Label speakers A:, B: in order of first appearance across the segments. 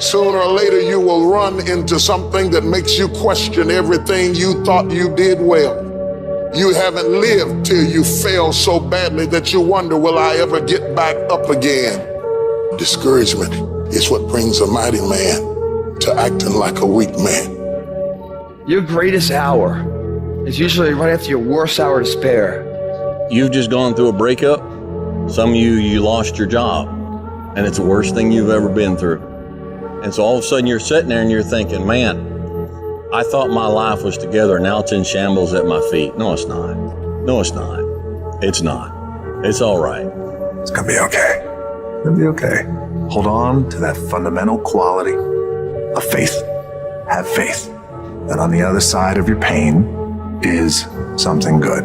A: Sooner or later, you will run into something that makes you question everything you thought you did well. You haven't lived till you fail so badly that you wonder, will I ever get back up again? Discouragement is what brings a mighty man to acting like a weak man.
B: Your greatest hour is usually right after your worst hour to spare.
C: You've just gone through a breakup. Some of you lost your job, and it's the worst thing you've ever been through. And so all of a sudden you're sitting there and you're thinking, man, I thought my life was together. Now it's in shambles at my feet. No, it's not. No, it's not. It's not. It's all right.
D: It's gonna be okay. It's gonna be okay. Hold on to that fundamental quality of faith. Have faith that on the other side of your pain is something good.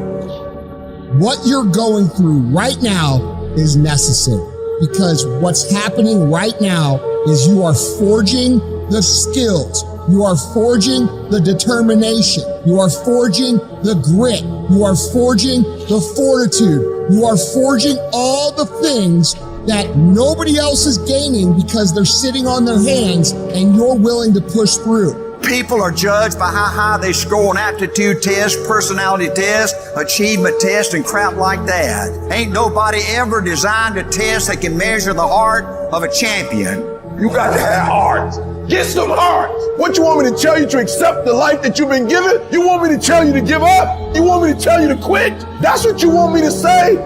E: What you're going through right now is necessary, because what's happening right now is you are forging the skills. You are forging the determination. You are forging the grit. You are forging the fortitude. You are forging all the things that nobody else is gaining because they're sitting on their hands and you're willing to push through.
F: People are judged by how high they score on aptitude tests, personality tests, achievement tests, and crap like that. Ain't nobody ever designed a test that can measure the heart of a champion.
G: You got to have heart. Get some heart. What you want me to tell you, to accept the life that you've been given? You want me to tell you to give up? You want me to tell you to quit? That's what you want me to say?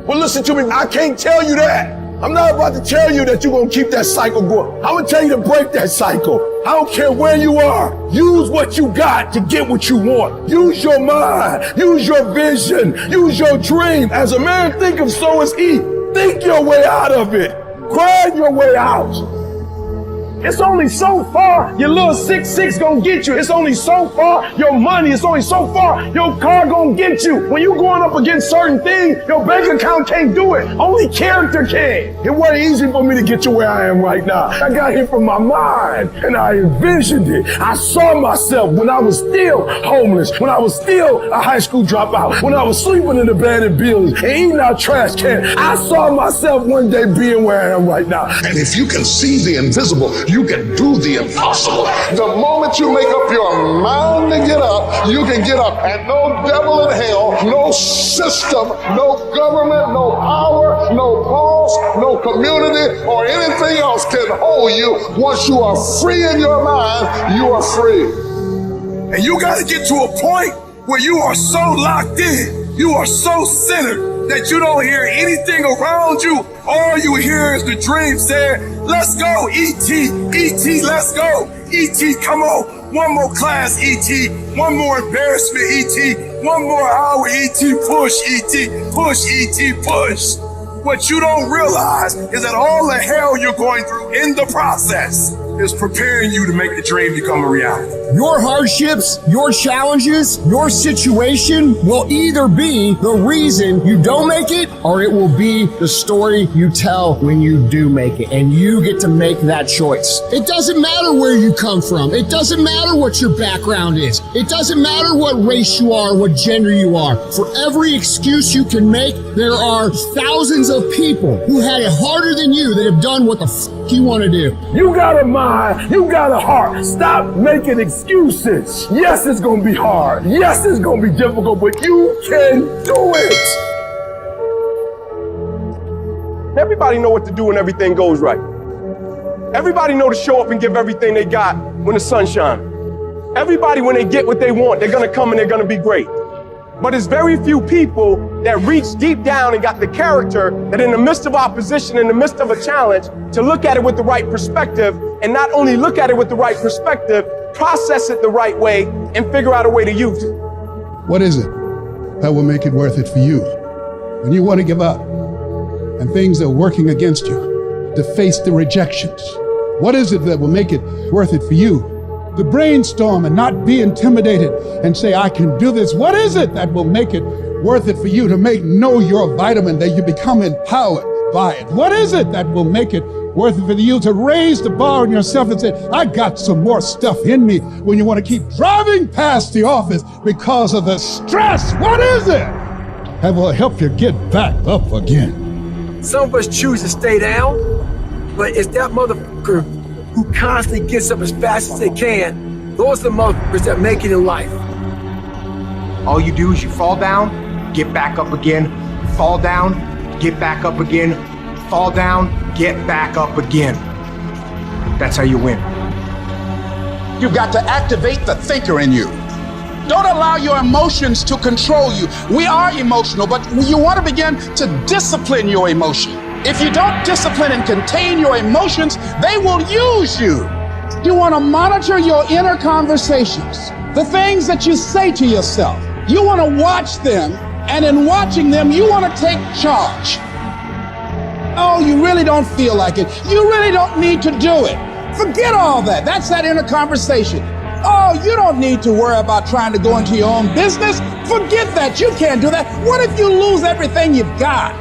G: Well, listen to me. I can't tell you that. I'm not about to tell you that you're going to keep that cycle going. I'm going to tell you to break that cycle. I don't care where you are. Use what you got to get what you want. Use your mind. Use your vision. Use your dream. As a man thinketh, so is he. Think your way out of it. Grind your way out. It's only so far your little 6'6" gonna get you. It's only so far your money. It's only so far your car gonna get you. When you going up against certain things, your bank account can't do it. Only character can. It wasn't easy for me to get to where I am right now. I got here from my mind and I envisioned it. I saw myself when I was still homeless, when I was still a high school dropout, when I was sleeping in abandoned buildings and eating out trash cans. I saw myself one day being where I am right now.
A: And if you can see the invisible, you can do the impossible. The moment you make up your mind to get up, you can get up. And no devil in hell, no system, no government, no power, no boss, no community, or anything else can hold you. Once you are free in your mind, you are free.
G: And you got to get to a point where you are so locked in, you are so centered, that you don't hear anything around you. All you hear is the dream saying, let's go, E.T., E.T., let's go. E.T., come on. One more class, E.T. One more embarrassment, E.T. One more hour, E.T. Push, E.T. Push, E.T. Push. What you don't realize is that all the hell you're going through in the process is preparing you to make the dream become a reality.
E: Your hardships, your challenges, your situation will either be the reason you don't make it, or it will be the story you tell when you do make it. And you get to make that choice. It doesn't matter where you come from. It doesn't matter what your background is. It doesn't matter what race you are, what gender you are. For every excuse you can make, there are thousands of people who had it harder than you that have done what the f*** you want to do.
G: You got a mind, you got a heart. Stop making excuses. Yes, it's gonna be hard. Yes, it's gonna be difficult, but you can do it. Everybody know what to do when everything goes right. Everybody know to show up and give everything they got when the sun shines. Everybody, when they get what they want, they're gonna come and they're gonna be great. But there's very few people that reach deep down and got the character that in the midst of opposition, in the midst of a challenge, to look at it with the right perspective, and not only look at it with the right perspective, process it the right way and figure out a way to use it.
H: What is it that will make it worth it for you when you want to give up and things are working against you, to face the rejections? What is it that will make it worth it for you to brainstorm and not be intimidated and say, I can do this? What is it that will make it worth it for you to know your vitamin, that you become empowered by it? What is it that will make it worth it for you to raise the bar on yourself and say, I got some more stuff in me, when you want to keep driving past the office because of the stress? What is it that will help you get back up again?
B: Some of us choose to stay down, but it's that motherfucker
I: who constantly gets up as fast as they can. Those are the motherfuckers that make it in life.
J: All you do is you fall down, get back up again, fall down, get back up again, fall down, get back up again. That's how you win.
K: You've got to activate the thinker in you. Don't allow your emotions to control you. We are emotional, but you want to begin to discipline your emotion. If you don't discipline and contain your emotions, they will use you. You want to monitor your inner conversations, the things that you say to yourself. You want to watch them, and in watching them, you want to take charge. Oh, you really don't feel like it. You really don't need to do it. Forget all that. That's that inner conversation. Oh, you don't need to worry about trying to go into your own business. Forget that. You can't do that. What if you lose everything you've got?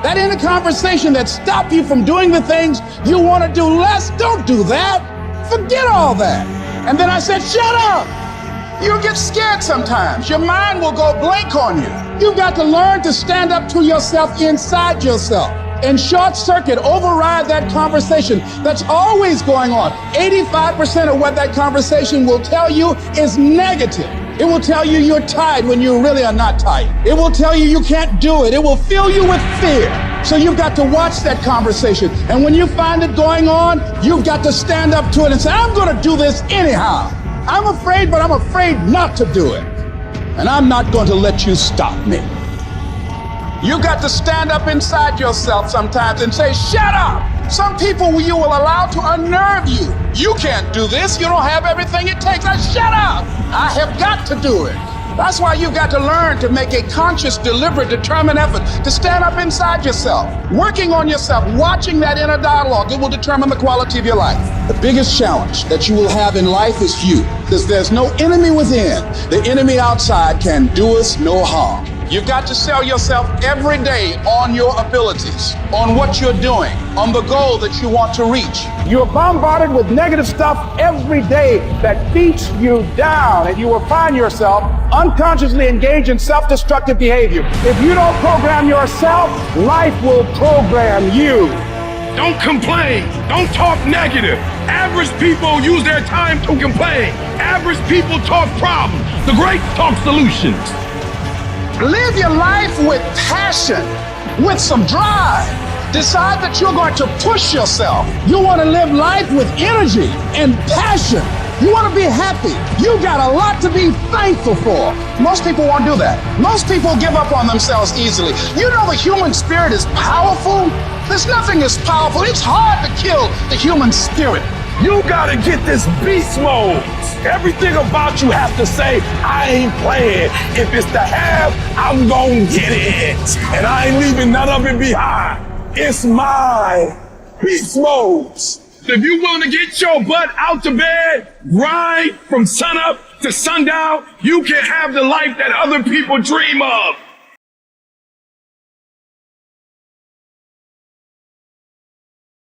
K: That inner conversation that stopped you from doing the things you want to do less, don't do that. Forget all that. And then I said, shut up. You'll get scared sometimes. Your mind will go blank on you. You've got to learn to stand up to yourself inside yourself and short circuit, override that conversation that's always going on. 85% of what that conversation will tell you is negative. It will tell you you're tired when you really are not tired. It will tell you you can't do it. It will fill you with fear. So you've got to watch that conversation. And when you find it going on, you've got to stand up to it and say, I'm going to do this anyhow. I'm afraid, but I'm afraid not to do it. And I'm not going to let you stop me. You got to stand up inside yourself sometimes and say, shut up. Some people you will allow to unnerve you. You can't do this. You don't have everything it takes. Shut up. I have got to do it. That's why you've got to learn to make a conscious, deliberate, determined effort to stand up inside yourself, working on yourself, watching that inner dialogue. It will determine the quality of your life. The biggest challenge that you will have in life is you, because there's no enemy within. The enemy outside can do us no harm. You've got to sell yourself every day on your abilities, on what you're doing, on the goal that you want to reach.
E: You're bombarded with negative stuff every day that beats you down, and you will find yourself unconsciously engaged in self-destructive behavior. If you don't program yourself, life will program you.
G: Don't complain. Don't talk negative. Average people use their time to complain. Average people talk problems. The great talk solutions.
K: Live your life with passion, with some drive. Decide that you're going to push yourself. You want to live life with energy and passion. You want to be happy. You got a lot to be thankful for. Most people won't do that. Most people give up on themselves easily. You know the human spirit is powerful. There's nothing as powerful. It's hard to kill the human spirit.
G: You gotta get this beast mode. Everything about you has to say, I ain't playing. If it's to have, I'm gonna get it. And I ain't leaving none of it behind. It's mine. Beast mode. If you're willing to get your butt out to bed, grind from sunup to sundown, you can have the life that other people dream of.